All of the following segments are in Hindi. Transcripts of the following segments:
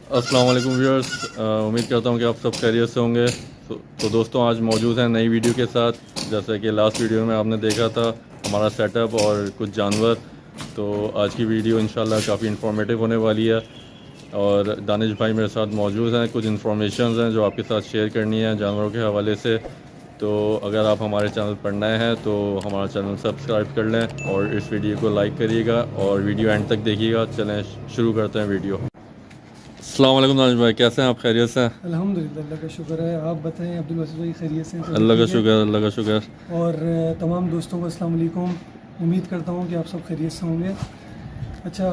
अस्सलाम वालेकुम व्यूअर्स, उम्मीद करता हूँ कि आप सब खैरियत से होंगे। तो दोस्तों, आज मौजूद हैं नई वीडियो के साथ। जैसा कि लास्ट वीडियो में आपने देखा था हमारा सेटअप और कुछ जानवर, तो आज की वीडियो इंशाल्लाह काफ़ी इन्फॉर्मेटिव होने वाली है। और दानिश भाई मेरे साथ मौजूद हैं, कुछ इन्फॉर्मेशन हैं जो आपके साथ शेयर करनी है जानवरों के हवाले से। तो अगर आप हमारे चैनल पर नए हैं तो हमारा चैनल सब्सक्राइब कर लें और इस वीडियो को लाइक करिएगा और वीडियो एंड तक देखिएगा। चलें शुरू करते हैं वीडियो। अस्सलाम वालेकुम दानिश भाई, कैसे हैं आप? खैरियत से हैं? अल्हम्दुलिल्लाह, अल्लाह का शुक्र है। आप बताएं अब्दुल वसीम भाई, खैरियत से हैं? अल्लाह का शुक्र, अल्लाह का शुक्र। और तमाम दोस्तों को अस्सलाम वालेकुम। उम्मीद करता हूँ कि आप सब खैरियत से होंगे। अच्छा,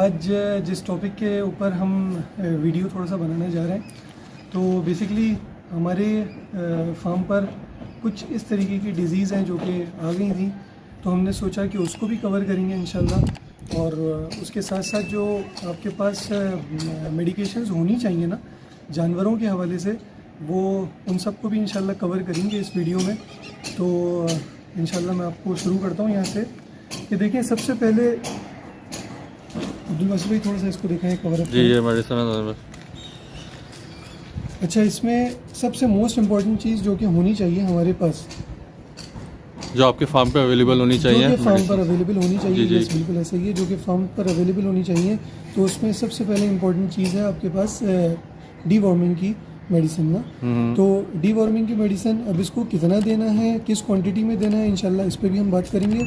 आज जिस टॉपिक के ऊपर हम वीडियो थोड़ा सा बनाने जा रहे हैं, तो बेसिकली हमारे फार्म पर कुछ इस तरीके की डिज़ीज़ हैं जो कि आ गई थी, तो हमने सोचा कि उसको भी कवर करेंगे इंशाल्लाह। और उसके साथ साथ जो आपके पास मेडिकेशंस होनी चाहिए ना जानवरों के हवाले से, वो उन सबको भी इंशाल्लाह कवर करेंगे इस वीडियो में। तो इंशाल्लाह मैं आपको शुरू करता हूँ यहाँ से कि देखें, सबसे पहले अब्दुल वसीम भाई थोड़ा सा इसको दिखाएं, कवर अप। जी, ये मेडिसिन है। अच्छा, इसमें सबसे मोस्ट इम्पॉर्टेंट चीज़ जो कि होनी चाहिए हमारे पास, जो आपके फार्म पे अवेलेबल होनी चाहिए, जो कि फार्म पर अवेलेबल होनी चाहिए। जी, यस, बिल्कुल ऐसा ही है, जो कि फार्म पर अवेलेबल होनी चाहिए। तो उसमें सबसे पहले इम्पोर्टेंट चीज़ है आपके पास डीवॉर्मिंग की मेडिसिन ना। तो डीवॉर्मिंग की मेडिसिन, अब इसको कितना देना है, किस क्वांटिटी में देना है, इंशाल्लाह इस पर भी हम बात करेंगे।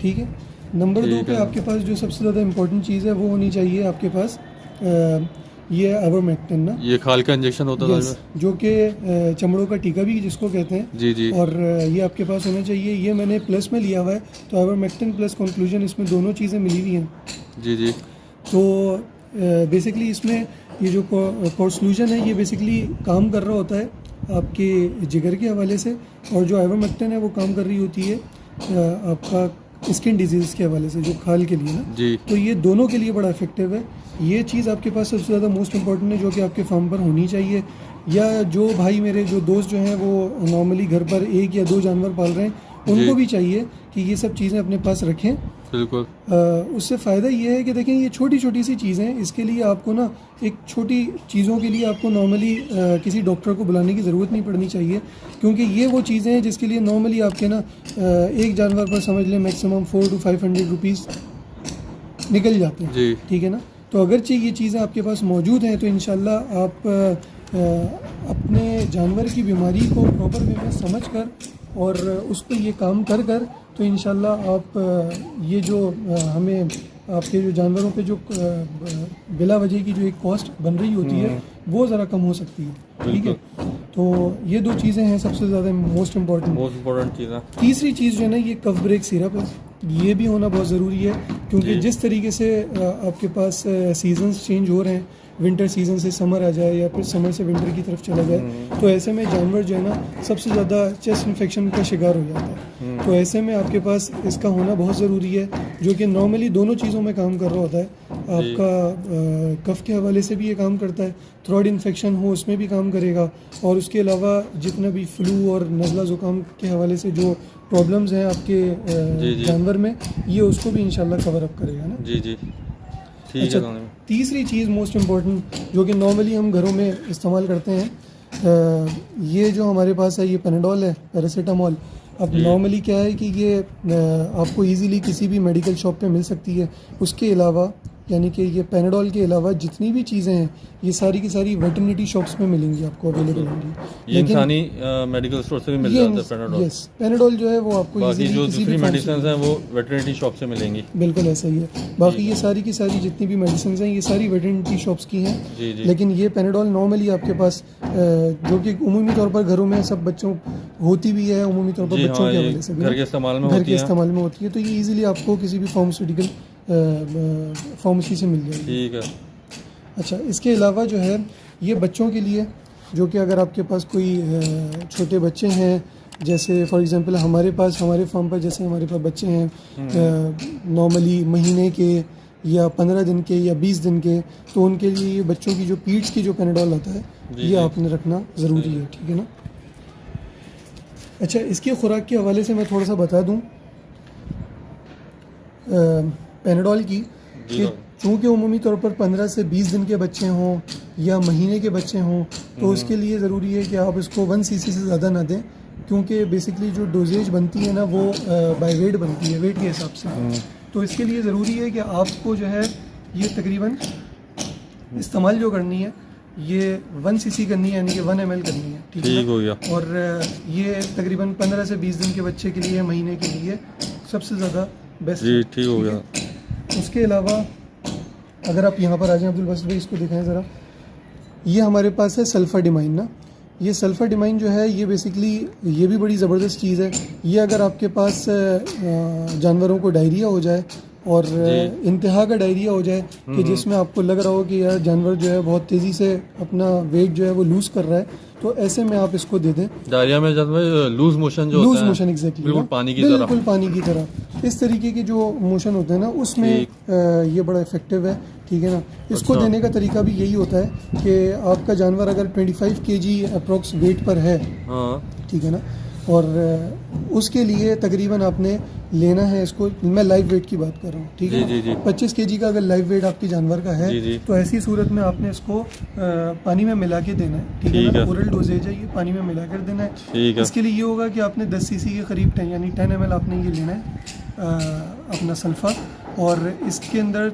ठीक है। नंबर 2 पे आपके पास जो सबसे ज़्यादा इम्पोर्टेंट चीज़ है वो होनी चाहिए आपके पास ये आइवरमेक्टिन ना। ये खाल का इंजेक्शन होता था जो कि चमड़ों का टीका भी जिसको कहते हैं। जी जी। और ये आपके पास होना चाहिए। ये मैंने प्लस में लिया हुआ है, तो आइवरमेक्टिन प्लस कंक्लूजन, इसमें दोनों चीज़ें मिली हुई हैं। जी जी। तो बेसिकली इसमें ये जो कॉर्सलूजन है, ये बेसिकली काम कर रहा होता है आपके जिगर के हवाले से, और जो आइवरमेक्टिन है वो काम कर रही होती है आपका स्किन डिजीज़ के हवाले से, जो खाल के लिए ना जी। तो ये दोनों के लिए बड़ा इफेक्टिव है। ये चीज़ आपके पास सबसे ज़्यादा मोस्ट इम्पॉर्टेंट है, जो कि आपके फार्म पर होनी चाहिए। या जो भाई मेरे जो दोस्त जो हैं वो नॉर्मली घर पर 1 या 2 जानवर पाल रहे हैं, उनको भी चाहिए कि ये सब चीज़ें अपने पास रखें। बिल्कुल। उससे फ़ायदा ये है कि देखें, ये छोटी छोटी सी चीज़ें, इसके लिए आपको ना एक छोटी चीज़ों के लिए आपको नॉर्मली किसी डॉक्टर को बुलाने की ज़रूरत नहीं पड़नी चाहिए, क्योंकि ये वो चीज़ें हैं जिसके लिए नॉर्मली आपके ना एक जानवर पर समझ लें मैक्सिमम 400 to 500 रुपीज़ निकल जाते हैं। ठीक है ना। तो अगरचे ये चीज़ें आपके पास मौजूद हैं, तो इंशाल्लाह आप अपने जानवर की बीमारी को प्रॉपर वे में समझ कर और उस पर ये काम कर तो इंशाल्लाह आप ये जो हमें आपके जो जानवरों पे जो बिला वजह की जो एक कॉस्ट बन रही होती है, वो ज़रा कम हो सकती है। ठीक है। तो ये 2 चीज़ें हैं सबसे ज़्यादा मोस्ट इम्पॉर्टेंट चीज़ है। तीसरी चीज़ जो है ना, ये कफ ब्रेक सिरप है। ये भी होना बहुत ज़रूरी है, क्योंकि जिस तरीके से आपके पास सीजन्स चेंज हो रहे हैं, विंटर सीजन से समर आ जाए या फिर समर से विंटर की तरफ चला जाए, तो ऐसे में जानवर जो है ना सबसे ज़्यादा चेस्ट इन्फेक्शन का शिकार हो जाता है। तो ऐसे में आपके पास इसका होना बहुत ज़रूरी है, जो कि नॉर्मली दोनों चीज़ों में काम कर रहा होता है। आपका कफ के हवाले से भी ये काम करता है, थ्रोट इन्फेक्शन हो उसमें भी काम करेगा, और उसके अलावा जितना भी फ्लू और नज़ला ज़ुकाम के हवाले से जो प्रॉब्लम्स हैं आपके जानवर में, ये उसको भी इंशाल्लाह कवर अप करेगा ना। जी जी। अच्छा, तीसरी चीज़ मोस्ट इम्पॉर्टेंट जो कि नॉर्मली हम घरों में इस्तेमाल करते हैं, ये जो हमारे पास है, ये पेनाडोल है, पैरासीटामोल। अब नॉर्मली क्या है कि ये आपको इजीली किसी भी मेडिकल शॉप पे मिल सकती है। उसके अलावा यानी कि ये पेनाडोल के अलावा जितनी भी चीज़ें हैं, ये सारी की सारी वेटरनिटी शॉप्स में मिलेंगी, आपको अवेलेबल होंगी। ये इंसानी मेडिकल स्टोर से भी मिल जाता है पेनाडोल। यस, पेनाडोल जो है वो आपको बाकी जो दूसरी मेडिसिन हैं वो वेटरनिटी शॉप से मिलेंगी। बिल्कुल ऐसा ही है। बाकी ये सारी की सारी जितनी भी मेडिसिन हैं, ये सारी वेटरनिटी शॉप्स की हैं। लेकिन ये पेनाडोल नॉर्मली आपके पास जो कि उमूमी तौर पर घरों में सब बच्चों होती भी है, उमूमी तौर पर बच्चों के हवाले से घर के इस्तेमाल में होती है। तो ये इजीली आपको किसी भी फार्मास्यूटिकल फार्मेसी से मिल जाएगी। ठीक है। अच्छा, इसके अलावा जो है ये बच्चों के लिए, जो कि अगर आपके पास कोई छोटे बच्चे हैं, जैसे फॉर एग्जांपल हमारे फार्म पर जैसे हमारे पास बच्चे हैं नॉर्मली महीने के या 15 दिन के या 20 दिन के, तो उनके लिए बच्चों की जो पीड्स की जो पेनाडोल आता है, ये आपने रखना ज़रूरी है। ठीक है ना। अच्छा, इसकी खुराक के हवाले से मैं थोड़ा सा बता दूँ। पेनाडोल की जी कि चूँकि उमूमी तौर पर 15 से 20 दिन के बच्चे हों या महीने के बच्चे हों, तो उसके लिए ज़रूरी है कि आप इसको 1 cc से ज़्यादा ना दें, क्योंकि बेसिकली जो डोजेज बनती है ना वो बाय वेट बनती है, वेट के हिसाब से। तो इसके लिए ज़रूरी है कि आपको जो है ये तकरीबन इस्तेमाल जो करनी है ये 1 cc करनी है, यानी कि 1 ml करनी है। ठीक हो गया। और ये तकरीबन 15 से 20 दिन के बच्चे के लिए, महीने के लिए सबसे ज़्यादा बेस्ट जी ठीक हो गया। उसके अलावा अगर आप यहाँ पर आ जाएं अब्दुल बासित भाई, इसको दिखाएं ज़रा। ये हमारे पास है सल्फाडिमाइन ना। ये सल्फाडिमाइन जो है ये बेसिकली ये भी बड़ी ज़बरदस्त चीज़ है। ये अगर आपके पास जानवरों को डायरिया हो जाए और इंतहा का डायरिया हो जाए कि जिसमें आपको लग रहा हो कि यार जानवर जो है बहुत तेज़ी से अपना वेट जो है वो लूज़ कर रहा है, तो ऐसे में आप इसको दे दें। डायरिया में जब लूज मोशन जो लूज होता है, मोशन एग्जैक्टली बिल्कुल पानी की तरह। बिल्कुल पानी की तरह इस तरीके के जो मोशन होते हैं ना उसमें ये बड़ा इफेक्टिव है। ठीक है ना। इसको देने का तरीका भी यही होता है कि आपका जानवर अगर 25 kg अप्रोक्स वेट पर है, ठीक है ना, और उसके लिए तकरीबन आपने लेना है इसको, मैं लाइव वेट की बात कर रहा हूँ, ठीक है। 25 kg का अगर लाइव वेट आपके जानवर का है तो ऐसी सूरत में आपने इसको पानी में मिला के देना है, ठीक है ना। ओरल डोजेज है ये, पानी में मिला कर देना है। इसके लिए ये होगा कि आपने 10 cc के करीब यानी 10 ml आपने ये लेना है अपना सल्फा, और इसके अंदर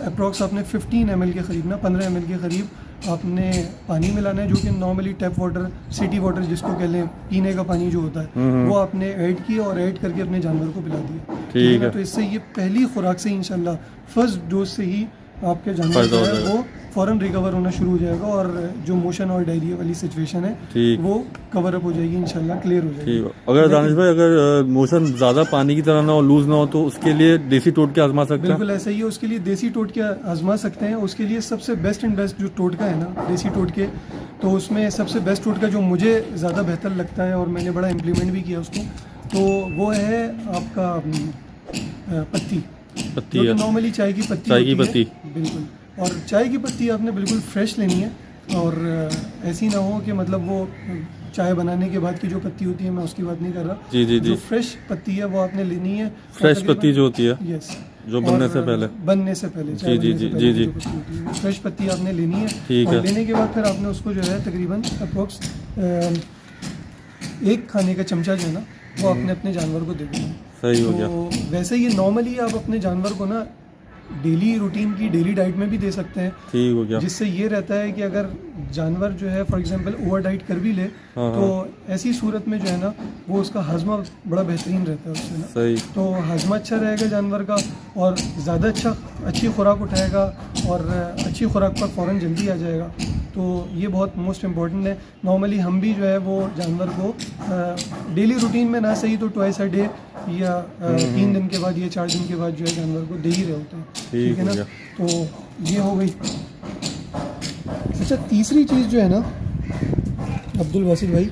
अप्रोक्स आपने 15 ml के करीब ना 15 ml के करीब आपने पानी मिलाना है, जो कि normally tap water, city water जिसको कह लें, पीने का पानी जो होता है वो आपने ऐड किया और ऐड करके अपने जानवर को पिला दिया, ठीक है। तो इससे ये पहली खुराक से इंशाल्लाह फर्स्ट डोज से ही आपके जानवर जो है वो फ़ौरन रिकवर होना शुरू हो जाएगा और जो मोशन और डायरिया वाली सिचुएशन है वो कवर अप हो जाएगी इंशाल्लाह, क्लियर हो जाएगी। अगर दानिश भाई अगर मोशन ज़्यादा पानी की तरह ना हो, लूज ना हो, तो उसके लिए देसी टोटके आजमा सकते हैं? बिल्कुल ऐसा ही है, उसके लिए देसी टोटके आजमा सकते हैं। उसके लिए सबसे बेस्ट एंड बेस्ट जो टोटका है ना देसी टोटके, तो उसमें सबसे बेस्ट टोटका जो मुझे ज़्यादा बेहतर लगता है और मैंने बड़ा इम्प्लीमेंट भी किया उसको, तो वो है आपका पत्ती है, नॉर्मली चाय की पत्ती, बिल्कुल। और चाय की पत्ती आपने बिल्कुल फ्रेश लेनी है, और ऐसी ना हो कि मतलब वो चाय बनाने के बाद की जो पत्ती होती है, मैं उसकी बात नहीं कर रहा। जो फ्रेश पत्ती है वो आपने लेनी है, फ्रेश पत्ती जो होती है, यस, जो बनने से पहले जी फ्रेश पत्ती आपने लेनी है। ठीक है। लेने के बाद फिर आपने उसको जो है तकरीबन अप्रोक्स 1 खाने का चमचा जो है ना वो आपने अपने जानवर को दे देना। सही हो गया। तो वैसे ये नॉर्मली आप अपने जानवर को ना डेली रूटीन की डेली डाइट में भी दे सकते हैं, ठीक हो गया। जिससे ये रहता है कि अगर जानवर जो है फॉर एग्जांपल ओवर डाइट कर भी ले तो ऐसी सूरत में जो है ना वो उसका हाजमा बड़ा बेहतरीन रहता है उससे ना, सही। तो हाजमा अच्छा रहेगा जानवर का और ज़्यादा अच्छी खुराक उठाएगा और अच्छी खुराक पर फ़ौरन जल्दी आ जाएगा। तो ये बहुत मोस्ट इम्पॉर्टेंट है। नॉर्मली हम भी जो है वो जानवर को डेली रूटीन में ना सही तो ट्वाइस अ डे या 3 दिन के बाद या 4 दिन के बाद जो है जानवर को दे ही रहे होते हैं, ठीक है ना। तो ये हो गई। अच्छा, तीसरी चीज़ जो है ना अब्दुल बासित भाई,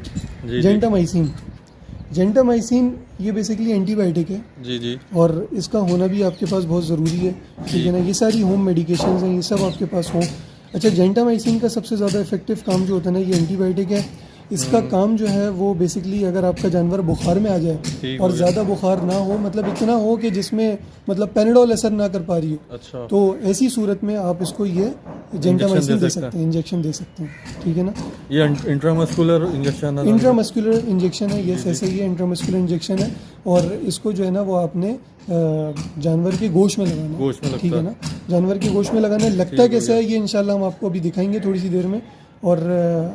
जेंटामाइसिन ये बेसिकली एंटीबायोटिक है जी, और इसका होना भी आपके पास बहुत ज़रूरी है, ठीक है ना। ये सारी होम मेडिकेशंस हैं, ये सब आपके पास हों। अच्छा, जेंटामाइसिन का सबसे ज़्यादा इफेक्टिव काम जो होता है ना ये एंटीबायोटिक है। इसका काम जो है वो बेसिकली अगर आपका जानवर बुखार में आ जाए और ज़्यादा बुखार ना हो, मतलब इतना हो कि जिसमें मतलब पेनाडोल असर ना कर पा रही हो, अच्छा, तो ऐसी सूरत में आप इसको ये जेंटामाइसिन दे सकते हैं, इंजेक्शन दे सकते हैं, ठीक है ना। ये इंट्रामस्कुलर इंजेक्शन है, इंट्रामस्कुलर इंजेक्शन है, यस, ऐसे ही इंट्रामस्कुलर इंजेक्शन है। और इसको जो है ना वो आपने जानवर के गोश्त में लगाना है, ठीक है ना। जानवर के गोश्त में लगाना है। लगता कैसा है ये इंशाल्लाह हम आपको अभी दिखाएंगे थोड़ी सी देर में। और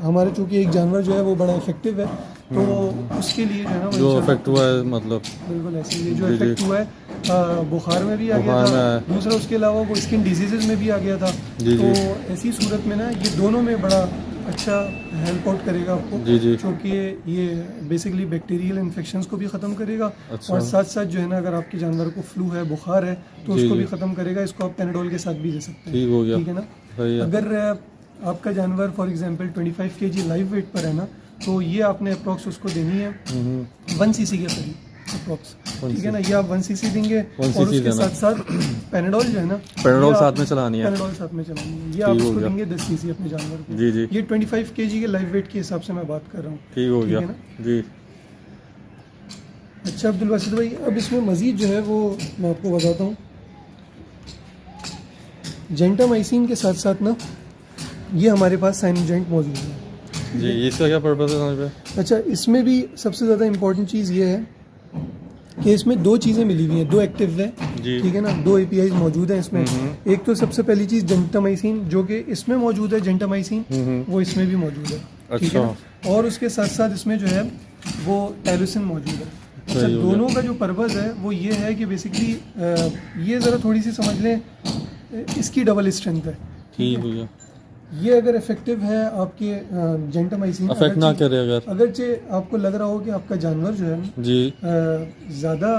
हमारे चूँकि एक जानवर जो है वो बड़ा इफेक्टिव है, तो उसके लिए जो है ना जो इफेक्ट हुआ है, मतलब बिल्कुल ऐसे ही जो इफेक्ट हुआ है बुखार में भी आ गया था, दूसरा उसके अलावा वो स्किन डिजीजेज में भी आ गया था। तो ऐसी सूरत में ना ये दोनों में बड़ा अच्छा हेल्प आउट करेगा आपको, क्योंकि ये बेसिकली बैक्टीरियल इन्फेक्शंस को भी ख़त्म करेगा। और साथ साथ जो है ना अगर आपके जानवर को फ्लू है, बुखार है, तो उसको भी ख़त्म करेगा। इसको आप पेनाडोल के साथ भी दे सकते हैं, ठीक है ना। अगर आपका जानवर for example 25 kg live wait पर है ना, तो ये आपने अप्रोक्स उसको देनी है 1 cc के करीब अप्रोक्स, ठीक है ना। ये आप 1 cc देंगे और उसके साथ साथ पेनाडोल जो है ना, पेनाडोल साथ में चलानी है, ये आप उसको देंगे 10 cc अपने जानवर को। ये 25 kg के लाइव वेट के हिसाब से मैं बात कर रहा हूँ, ठीक हो गया जी। अच्छा अब्दुल बासित भाई, अब इसमें मज़ीद जो है वो मैं आपको बताता हूँ। जेंटामाइसिन के साथ साथ ना ये हमारे पास साइनोजेंट मौजूद है। जी, इसका क्या पर्पस है यहाँ पे? अच्छा, इसमें भी सबसे ज़्यादा इम्पोर्टेंट चीज़ ये है कि इसमें दो चीज़ें मिली हुई हैं, दो एक्टिव है, जी। ठीक है ना, दो APIs मौजूद हैं इसमें। एक तो सबसे पहली चीज़ जेंटामाइसिन जो कि इसमें मौजूद है, जेंटामाइसिन वो इसमें भी मौजूद है, ठीक है ना? और उसके साथ साथ इसमें जो है वो टायरोसिन मौजूद है। अच्छा, दोनों का जो पर्पज़ है वो ये है कि बेसिकली ये ज़रा थोड़ी सी समझ लें, इसकी डबल स्ट्रेंथ है। ठीक भैया, ये अगर इफेक्टिव है आपके जेंटामाइसिन, अफेक्ट ना करे अगरचे आपको लग रहा हो कि आपका जानवर जो है जी ज़्यादा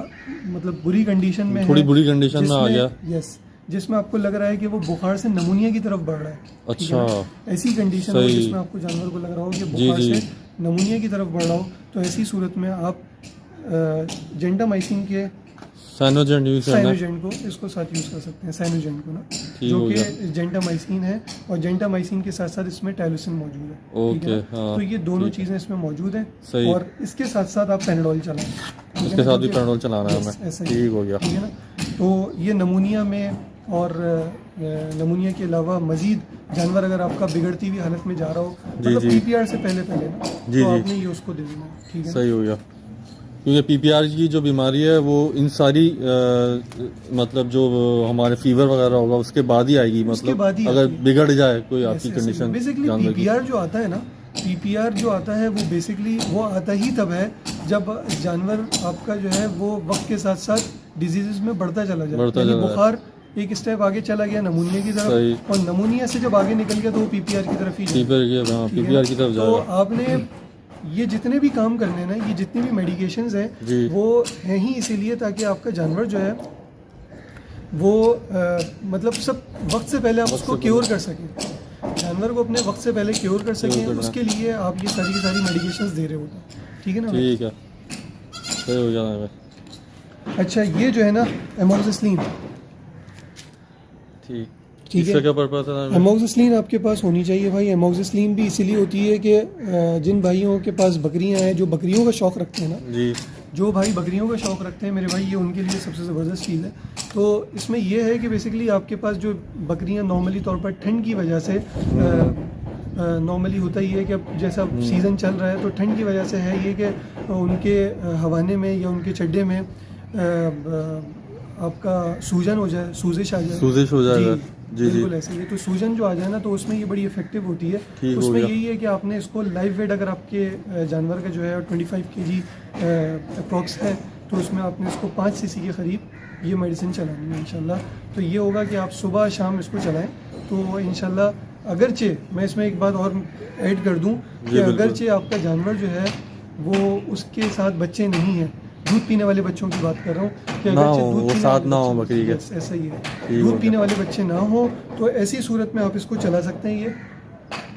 मतलब बुरी कंडीशन में थोड़ी है, बुरी कंडीशन में आ गया, यस, जिसमें आपको लग रहा है कि वो बुखार से नमूनिया की तरफ बढ़ रहा है, ठीक है अच्छा, ना? ऐसी कंडीशन है जिसमें आपको जानवर को लग रहा हो कि बुखार से नमूनिया की तरफ बढ़ रहा हो, तो ऐसी सूरत में आप जेंटामाइसिन के साइनोजेंट यूज करना है। साइनोजेंट को इसको साथ यूज़ कर सकते हैं, साइनोजेंट को ना, जो कि जेंटामाइसिन है, और जेंटामाइसिन के साथ साथ इसमें टायलोसिन मौजूद है, ठीक है ना? तो ये दोनों चीज़ें इसमें मौजूद हैं, और इसके साथ साथ आप पैनाडोल चलाएं, इसके साथ भी पैनाडोल चलाना है हमें, ऐसा ठीक हो गया, ठीक है ना? तो ये नमूनिया में और नमूनिया के अलावा मजीद जानवर अगर आपका बिगड़ती हुई हालत में जा रहा हो, मतलब PPR से पहले ना, तो आपने ये उसको दे देना, ठीक है? सही हो गया, क्योंकि PPR की जो बीमारी है वो इन सारी मतलब जो हमारे फीवर वगैरह होगा उसके बाद ही आएगी, मतलब अगर बिगड़ जाए कोई आपकी कंडीशन। बेसिकली PPR जो आता है ना, PPR जो आता है वो बेसिकली वो आता ही तब है जब जानवर आपका जो है वो वक्त के साथ साथ डिजीजेस में बढ़ता चला जाए, यानी बुखार एक स्टेप आगे चला गया नमूनिया की तरफ, और नमूनिया से जब आगे निकल गया तो वो PPR की तरफ ही PPR की तरफ जाएगा। तो आपने ये जितने भी काम करने हैं ना, ये जितनी भी मेडिकेशंस हैं वो हैं ही इसीलिए ताकि आपका जानवर जो है वो मतलब सब वक्त से पहले आप उसको क्योर कर सकें, जानवर को अपने वक्त से पहले क्योर कर सकें, उसके लिए आप ये सारी की सारी मेडिकेशंस दे रहे होते हैं, ठीक है ना? ठीक है, सही हो जाना है। अच्छा, ये जो है ना एमोक्सिसिलिन, ठीक, ठीक है, क्या पर्पस है? एमोक्सिसिलिन आपके पास होनी चाहिए भाई। एमोक्सिसिलिन भी इसीलिए होती है कि जिन भाइयों के पास बकरियां हैं, जो बकरियों का शौक़ रखते हैं ना जी, जो भाई बकरियों का शौक़ रखते हैं मेरे भाई, ये उनके लिए सबसे ज़बरदस्त चीज़ है। तो इसमें यह है कि बेसिकली आपके पास जो बकरियां नॉर्मली तौर पर ठंड की वजह से नॉर्मली होता ही है कि अब जैसा सीज़न चल रहा है तो ठंड की वजह से है ये कि उनके हवाने में या उनके चड्डे में आपका सूजन हो जाए, सूजिश आ जाए, सूजिश हो जाएगा, जी बिल्कुल ऐसे ही। तो सूजन जो आ जाए ना तो उसमें ये बड़ी इफेक्टिव होती है। उसमें यही है कि आपने इसको लाइव वेट अगर आपके जानवर का जो है 25 kg अप्रॉक्स है तो उसमें आपने इसको 5 cc के करीब ये मेडिसिन चलानी है इंशाल्लाह। तो ये होगा कि आप सुबह शाम इसको चलाएं तो इंशाल्लाह। अगरचे मैं इसमें एक बात और ऐड कर दूं कि अगरचे आपका जानवर जो है वो उसके साथ बच्चे नहीं हैं, दूध पीने वाले बच्चों की बात कर रहा हूँ कि अगर दूध साथ ना हो बकरी के, ऐसा ही है, दूध पीने वाले बच्चे ना हो तो ऐसी सूरत में आप इसको चला सकते हैं। ये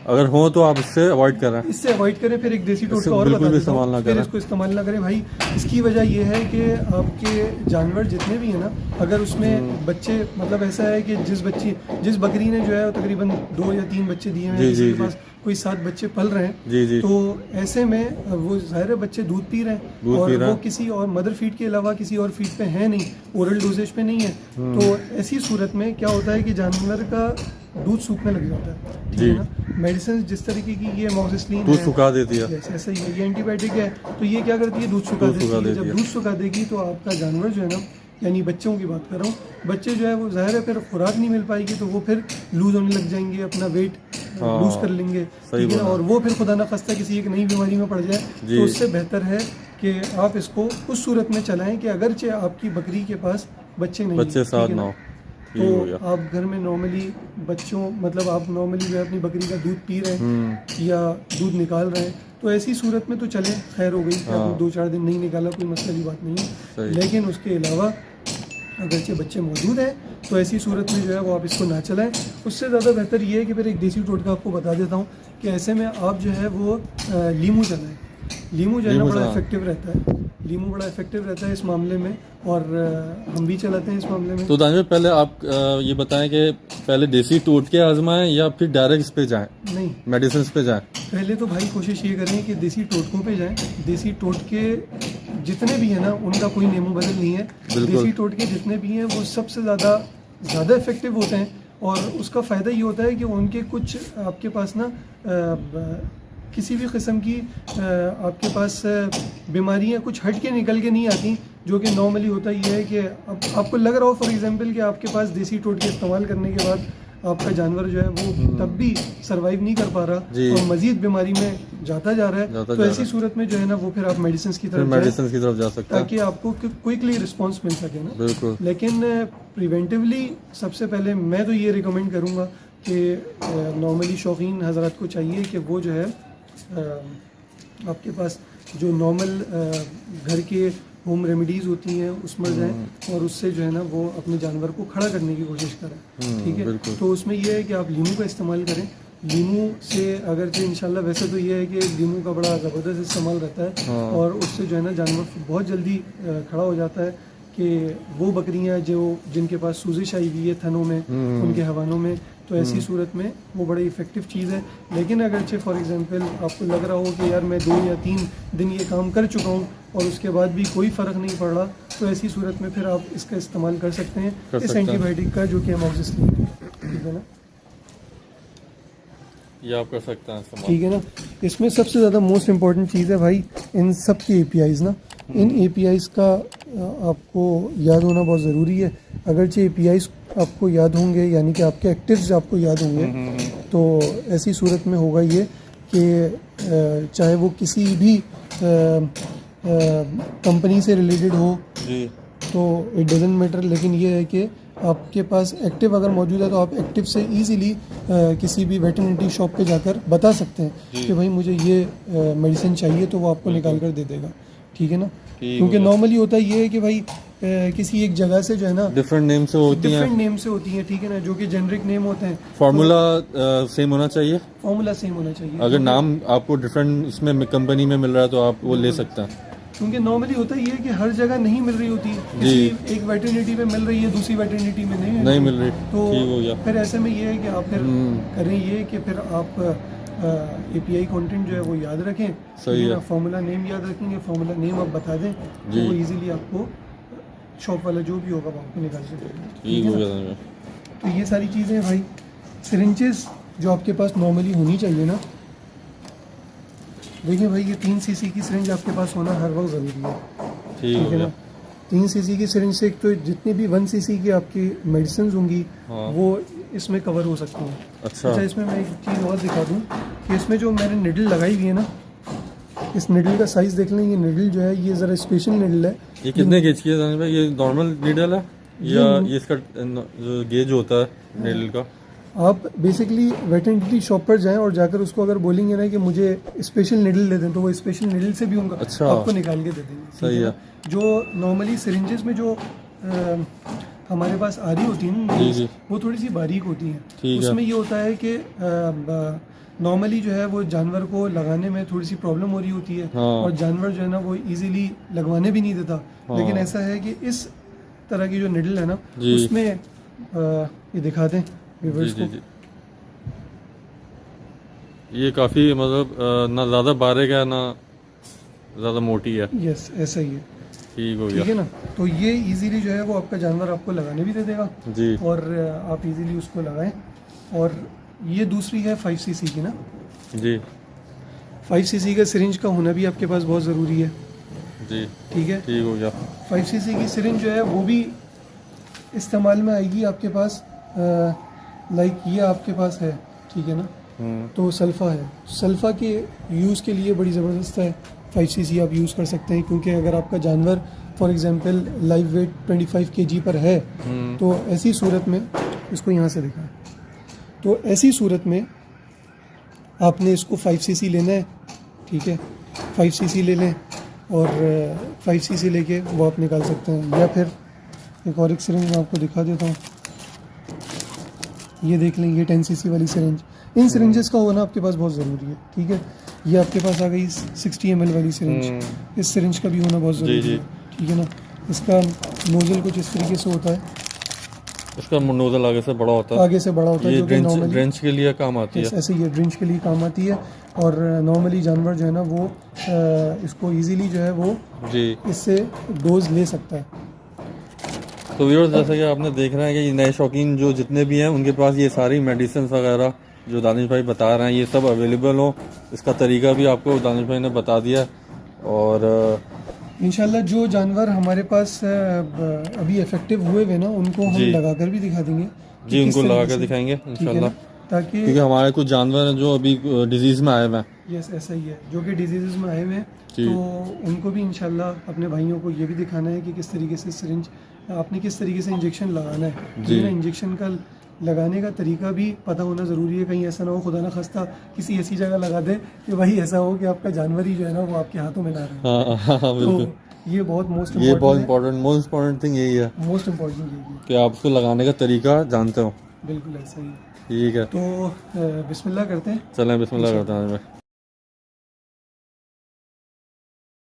अगर हो तो आप इससे अवॉइड करें, इससे अवॉइड करें। फिर एक देसी टोटका और बता देता हूं, फिर इसको इस्तेमाल ना करें भाई। इसकी वजह ये है कि आपके जानवर जितने भी हैं ना, अगर उसमें बच्चे मतलब ऐसा है कि जिस बकरी ने जो है तकरीबन 2 या 3 बच्चे दिए हैं, जिसके पास कोई 7 बच्चे पल रहे हैं, तो ऐसे में वो ज़ाहिर बच्चे दूध पी रहे हैं और वो किसी और मदर फीड के अलावा किसी और फीड पे है नहीं, ओरल डोजेज पे नहीं है। तो ऐसी सूरत में क्या होता है कि जानवर का दूध सूखने लग जाता है, ठीक है ना। मेडिसिन जिस तरीके की ये एमोक्सिसिलिन दूध सुखा देती है, ऐसा ही है, ये एंटीबायोटिक है, तो ये क्या करती है, दूध सुखा देती है। जब दूध सुखा देगी तो आपका जानवर जो है ना, यानी बच्चों की बात कर रहा हूँ, बच्चे जो है वो ज़ाहिर है फिर खुराक नहीं मिल पाएगी तो वो फिर लूज होने लग जाएंगे, अपना वेट लूज कर लेंगे, ठीक है ना। और वो फिर खुदा ना खास्ता किसी एक नई बीमारी में पड़ जाए, तो उससे बेहतर है कि आप इसको उस सूरत में चलाएं कि अगरचे आपकी बकरी के पास बच्चे नहीं, बच्चे साथ ना हो, तो आप घर में नॉर्मली बच्चों मतलब आप नॉर्मली जो है अपनी बकरी का दूध पी रहे हैं या दूध निकाल रहे हैं, तो ऐसी सूरत में तो चले, खैर हो गई, आपने 2-4 दिन नहीं निकाला कोई मसले की बात नहीं है। लेकिन उसके अलावा अगरचे बच्चे मौजूद हैं तो ऐसी सूरत में जो है वो आप इसको ना चलाएं। उससे ज़्यादा बेहतर ये है कि फिर एक देसी टोटका आपको बता देता हूँ कि ऐसे में आप जो है वो लीमू चलाएं। लीमू जो है ना बड़ा इफेक्टिव रहता है, लीमू बड़ा इफेक्टिव रहता है इस मामले में, और हम भी चलाते हैं इस मामले में। तो दानिश पहले आप ये बताएं कि पहले देसी टोटके आजमाएं या फिर डायरेक्ट इस पे जाएं? नहीं, मेडिसिन पे जाएं। पहले तो भाई कोशिश ये करें कि देसी टोटकों पे जाएं। देसी टोटके जितने भी हैं ना उनका कोई नेमो बदल नहीं है। देसी टोटके जितने भी हैं वो सबसे ज़्यादा इफेक्टिव होते हैं और उसका फ़ायदा ये होता है कि उनके कुछ आपके पास ना किसी भी किस्म की आपके पास बीमारियां कुछ हट के निकल के नहीं आती, जो कि नॉर्मली होता ये है कि अब आपको लग रहा हो फॉर एग्जांपल कि आपके पास देसी टोटके इस्तेमाल करने के बाद आपका जानवर जो है वो तब भी सरवाइव नहीं कर पा रहा और मजीद बीमारी में जाता जा रहा है, तो ऐसी सूरत में जो है ना वो फिर आप मेडिसिन की तरफ जा सकते हैं ताकि आपको क्विकली रिस्पॉन्स मिल सके ना। बिल्कुल। लेकिन प्रिवेंटिवली सबसे पहले मैं तो ये रिकमेंड करूँगा कि नॉर्मली शौकीन हजरात को चाहिए कि वो जो है आपके पास जो नॉर्मल घर के होम रेमेडीज़ होती हैं उसमें जाएं और उससे जो है ना वो अपने जानवर को खड़ा करने की कोशिश करें, ठीक है। तो उसमें यह है कि आप लीमू का इस्तेमाल करें। लीमू से अगरचे इंशाल्लाह वैसे तो ये है कि लीमू का बड़ा ज़बरदस्त इस्तेमाल रहता है और उससे जो है ना जानवर बहुत जल्दी खड़ा हो जाता है कि वो बकरियां जो जिनके पास सूजिश आई हुई है थनों में, उनके हवानों में, तो ऐसी सूरत में वो बड़ी इफ़ेक्टिव चीज़ है। लेकिन अगरचे फॉर एग्जांपल आपको लग रहा हो कि यार मैं 2 या 3 दिन ये काम कर चुका हूँ और उसके बाद भी कोई फ़र्क नहीं पड़ रहा, तो ऐसी सूरत में फिर आप इसका इस्तेमाल कर सकते हैं इस एंटीबायोटिक का, जो कि अमोक्सिसिलिन है, ठीक है ना, ये आप कर सकते हैं इस्तेमाल, ठीक है ना। इसमें सबसे ज़्यादा मोस्ट इम्पॉर्टेंट चीज़ है भाई इन सब की APIs ना, इन APIs का आपको याद होना बहुत ज़रूरी है। अगरचे APIs आपको याद होंगे यानी कि आपके एक्टिव्स आपको याद होंगे, तो ऐसी सूरत में होगा ये कि चाहे वो किसी भी कंपनी से रिलेटेड हो तो इट डजंट मैटर, लेकिन ये है कि आपके पास एक्टिव अगर मौजूद है तो आप एक्टिव से इजीली किसी भी वेटरनिटी शॉप पे जाकर बता सकते हैं कि भाई मुझे ये मेडिसिन चाहिए, तो वो आपको निकाल कर दे देगा, ठीक है ना। क्योंकि नॉर्मली होता ये है कि भाई किसी एक जगह से जो है ना डिफरेंट नेम से होती हैं, ठीक है ना, जो कि जेनरिक नेम होते हैं। फार्मूला सेम होना चाहिए, फार्मूला सेम होना चाहिए। अगर नाम आपको डिफरेंट इसमें कंपनी में मिल रहा है तो आप वो ले सकते हैं, क्योंकि नॉर्मली होता ये है कि हर जगह नहीं मिल रही होती, किसी एक वेटरनिटी में मिल रही है, दूसरी वेटरनिटी में नहीं मिल रही, तो ठीक हो गया। फिर ऐसे में ये है कि आप फिर करें ये कि फिर आप API कंटेंट जो है वो याद रखें, सही है, फार्मूला नेम याद रखेंगे, फार्मूला नेम आप बता दें तो वो इजीली आपको शॉप वाला जो भी होगा वो आपको निकाल सकेगा, ठीक है। तो ये सारी चीज़ें भाई, सिरिंजेस जो आपके पास नॉर्मली होनी चाहिए ना, देखिए भाई ये 3 cc की सिरिंज आपके पास होना हर वक्त ज़रूरी है, ठीक है ना। 3 cc की सिरिंज से एक तो जितनी भी 1 cc की आपकी मेडिसिन होंगी वो इसमें कवर हो सकती हैं। अच्छा, इसमें मैं एक चीज़ और दिखा दूँ कि इसमें जो मैंने निडल लगाई हुई है ना, इस निडल का साइज़ देख लें, ये निडल जो है ये ज़रा स्पेशल निडल है। ये कितने गेज की है जाने भाई? ये नॉर्मल निडल है या ये इसका जो गेज होता है निडल का? आप बेसिकली वेटरनिटी शॉप पर जाएं और जाकर उसको अगर बोलेंगे ना कि मुझे स्पेशल निडल दे दें, तो वो स्पेशल निडल से भी उनका आपको निकाल के दे देंगे, सही है। जो नॉर्मली सिरिंजेस में जो हमारे पास आ रही होती है ना, वो थोड़ी सी बारीक होती हैं, उसमें ये होता है कि नॉर्मली जो है वो जानवर को लगाने में थोड़ी सी प्रॉब्लम हो रही होती है और जानवर जो है ना वो इजीली लगवाने भी नहीं देता। लेकिन ऐसा है कि इस तरह की जो निडल है ना उसमें ये दिखा दें व्यूअर्स को, ये काफ़ी मतलब ना ज़्यादा बारीक है ना ज़्यादा मोटी है, यस ऐसा ही है, ठीक हो गया, ठीक है ना। तो ये इजीली जो है वो आपका जानवर आपको लगाने भी दे देगा जी, और आप इजीली उसको लगाएं। और ये दूसरी है 5 cc की ना जी, 5 cc का सिरिंज का होना भी आपके पास बहुत ज़रूरी है जी, ठीक है, ठीक हो गया। 5 cc की सिरिंज जो है वो भी इस्तेमाल में आएगी आपके पास, लाइक ये आपके पास है, ठीक है ना, तो सल्फा है, सल्फा के यूज़ के लिए बड़ी ज़बरदस्त है। 5 cc आप यूज़ कर सकते हैं, क्योंकि अगर आपका जानवर for example live wait 25 kg पर है तो ऐसी सूरत में, इसको यहाँ से दिखाएं, तो ऐसी सूरत में आपने इसको 5 cc लेना है, ठीक है, 5 cc ले लें और 5 cc लेके वो आप निकाल सकते हैं। या फिर एक और एक सिरिंज मैं आपको दिखा देता हूँ, ये देख लें, ये 10 cc वाली सिरिंज, इन सिरिंजेस का होना आपके पास बहुत ज़रूरी है, ठीक है। ये आपके पास आ गई 60 ml वाली सिरिंज, इस सिरिंज का भी होना बहुत ज़रूरी है, ठीक है ना। इसका नोजल कुछ इस तरीके से होता है, इसका नोजल आगे से बड़ा होता है, आगे से बड़ा होता है, जो कि नॉर्मली ड्रेंच के लिए काम आती है, ऐसे ये ड्रेंच के लिए काम आती है। और नॉर्मली जानवर जो है ना वो इसको इजीली जो है वो जी इससे डोज ले सकता है, तो व्यूअर्स जैसा कि आपने देख रहे हैं कि ये नए शौकीन जो जितने भी हैं उनके पास ये सारी मेडिसिन वगैरह जो दानिश भाई बता रहे हैं ये सब अवेलेबल हो, इसका तरीका भी आपको दानिश भाई ने बता दिया। और इंशाल्लाह जो जानवर हमारे पास अभी इफेक्टिव हुए ना उनको हम जी। लगाकर भी दिखा देंगे कि जी किस उनको लगा तरीके कर से, दिखाएंगे ठीक है इंशाल्लाह, ना? ताकि क्योंकि हमारे कुछ जानवर हैं जो अभी डिजीज़ में आए हुए हैं। यस ऐसा ही है, जो कि डिजीज़ में आए हुए हैं, जी। तो उनको भी इंशाल्लाह अपने भाइयों को ये भी दिखाना है कि किस तरीके से सिरिंज आपने किस तरीके से इंजेक्शन लगाना है। जी। इंजेक्शन का लगाने का तरीका भी पता होना ज़रूरी है, कहीं ऐसा ना हो खुदा ना खास्ता किसी ऐसी जगह लगा दे कि वही ऐसा हो कि आपका जानवर ही जो है ना वो आपके हाथों में ना रहे। हाँ हाँ हाँ बिल्कुल, तो ये बहुत मोस्ट मोस्ट इम्पोर्टेंट थिंग यही है मोस्ट इम्पॉर्टेंट यही है। कि आप उसको लगाने का तरीका जानते हो। बिल्कुल ऐसा ही है। ठीक है, तो बिस्मिल्लाह करते हैं। चलें बिस्मिल्लाह करते हैं।